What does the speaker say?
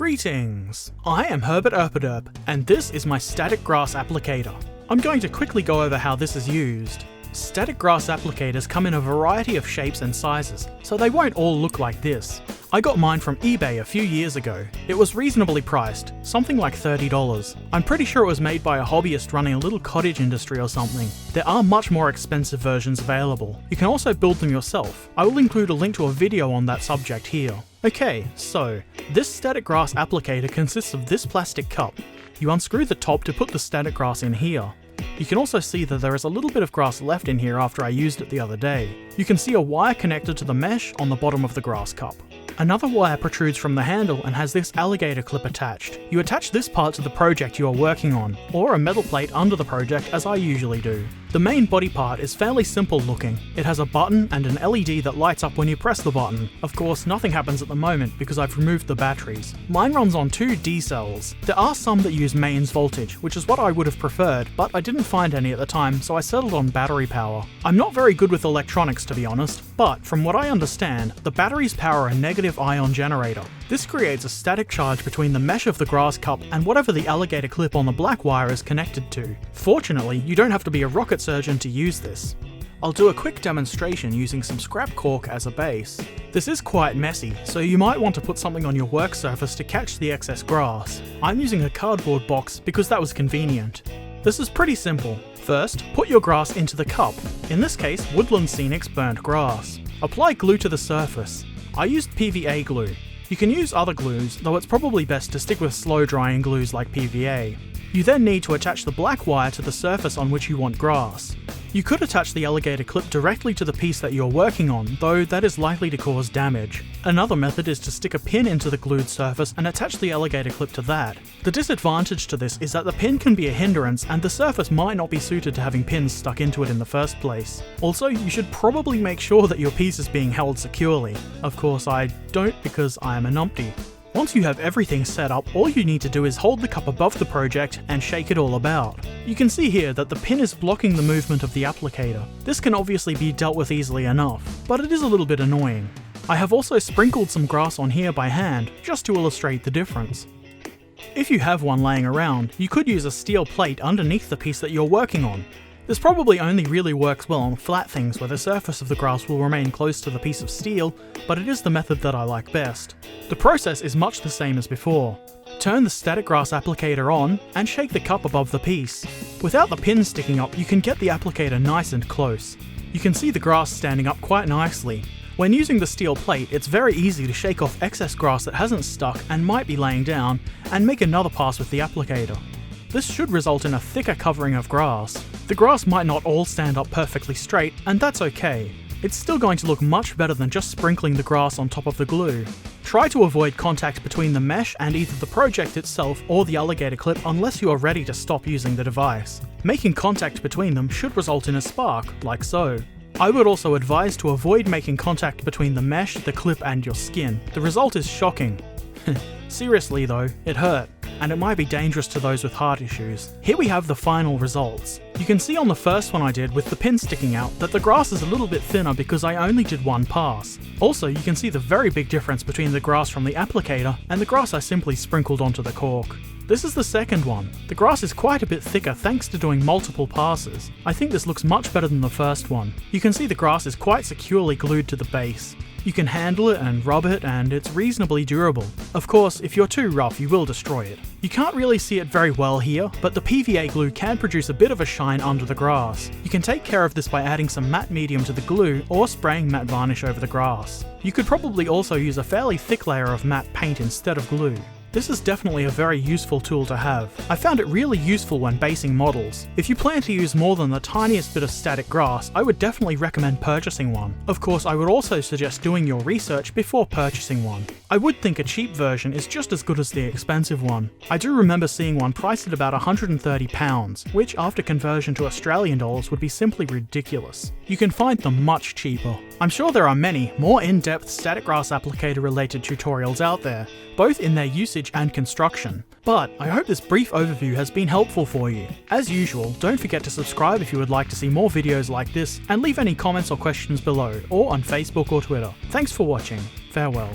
Greetings! I am Herbert Erpaderp, and this is my static grass applicator. I'm going to quickly go over how this is used. Static grass applicators come in a variety of shapes and sizes, so they won't all look like this. I got mine from eBay a few years ago. It was reasonably priced, something like $30. I'm pretty sure it was made by a hobbyist running a little cottage industry or something. There are much more expensive versions available. You can also build them yourself. I will include a link to a video on that subject here. Okay, so this static grass applicator consists of this plastic cup. You unscrew the top to put the static grass in here. You can also see that there is a little bit of grass left in here after I used it the other day. You can see a wire connected to the mesh on the bottom of the grass cup. Another wire protrudes from the handle and has this alligator clip attached. You attach this part to the project you are working on, or a metal plate under the project as I usually do. The main body part is fairly simple looking. It has a button and an LED that lights up when you press the button. Of course, nothing happens at the moment because I've removed the batteries. Mine runs on 2 D cells. There are some that use mains voltage, which is what I would have preferred, but I didn't find any at the time, so I settled on battery power. I'm not very good with electronics to be honest, but from what I understand, the batteries power a negative ion generator. This creates a static charge between the mesh of the grass cup and whatever the alligator clip on the black wire is connected to. Fortunately, you don't have to be a rocket surgeon to use this. I'll do a quick demonstration using some scrap cork as a base. This is quite messy, so you might want to put something on your work surface to catch the excess grass. I'm using a cardboard box because that was convenient. This is pretty simple. First, put your grass into the cup, in this case Woodland Scenic's burnt grass. Apply glue to the surface. I used PVA glue. You can use other glues, though it's probably best to stick with slow drying glues like PVA. You then need to attach the black wire to the surface on which you want grass. You could attach the alligator clip directly to the piece that you're working on, though that is likely to cause damage. Another method is to stick a pin into the glued surface and attach the alligator clip to that. The disadvantage to this is that the pin can be a hindrance and the surface might not be suited to having pins stuck into it in the first place. Also, you should probably make sure that your piece is being held securely. Of course, I don't because I am a numpty. Once you have everything set up, all you need to do is hold the cup above the project and shake it all about. You can see here that the pin is blocking the movement of the applicator. This can obviously be dealt with easily enough, but it is a little bit annoying. I have also sprinkled some grass on here by hand, just to illustrate the difference. If you have one laying around, you could use a steel plate underneath the piece that you're working on. This probably only really works well on flat things where the surface of the grass will remain close to the piece of steel, but it is the method that I like best. The process is much the same as before. Turn the static grass applicator on and shake the cup above the piece. Without the pin sticking up, you can get the applicator nice and close. You can see the grass standing up quite nicely. When using the steel plate, it's very easy to shake off excess grass that hasn't stuck and might be laying down, and make another pass with the applicator. This should result in a thicker covering of grass. The grass might not all stand up perfectly straight, and that's okay. It's still going to look much better than just sprinkling the grass on top of the glue. Try to avoid contact between the mesh and either the project itself or the alligator clip unless you are ready to stop using the device. Making contact between them should result in a spark, like so. I would also advise to avoid making contact between the mesh, the clip and your skin. The result is shocking. Seriously though, it hurt, and it might be dangerous to those with heart issues. Here we have the final results. You can see on the first one I did with the pin sticking out that the grass is a little bit thinner because I only did one pass. Also, you can see the very big difference between the grass from the applicator and the grass I simply sprinkled onto the cork. This is the second one. The grass is quite a bit thicker thanks to doing multiple passes. I think this looks much better than the first one. You can see the grass is quite securely glued to the base. You can handle it and rub it, and it's reasonably durable. Of course, if you're too rough, you will destroy it. You can't really see it very well here, but the PVA glue can produce a bit of a shine under the grass. You can take care of this by adding some matte medium to the glue or spraying matte varnish over the grass. You could probably also use a fairly thick layer of matte paint instead of glue. This is definitely a very useful tool to have. I found it really useful when basing models. If you plan to use more than the tiniest bit of static grass, I would definitely recommend purchasing one. Of course, I would also suggest doing your research before purchasing one. I would think a cheap version is just as good as the expensive one. I do remember seeing one priced at about £130, which after conversion to Australian dollars would be simply ridiculous. You can find them much cheaper. I'm sure there are many more in-depth static grass applicator related tutorials out there, both in their usage and construction. But I hope this brief overview has been helpful for you. As usual, don't forget to subscribe if you would like to see more videos like this, and leave any comments or questions below, or on Facebook or Twitter. Thanks for watching. Farewell.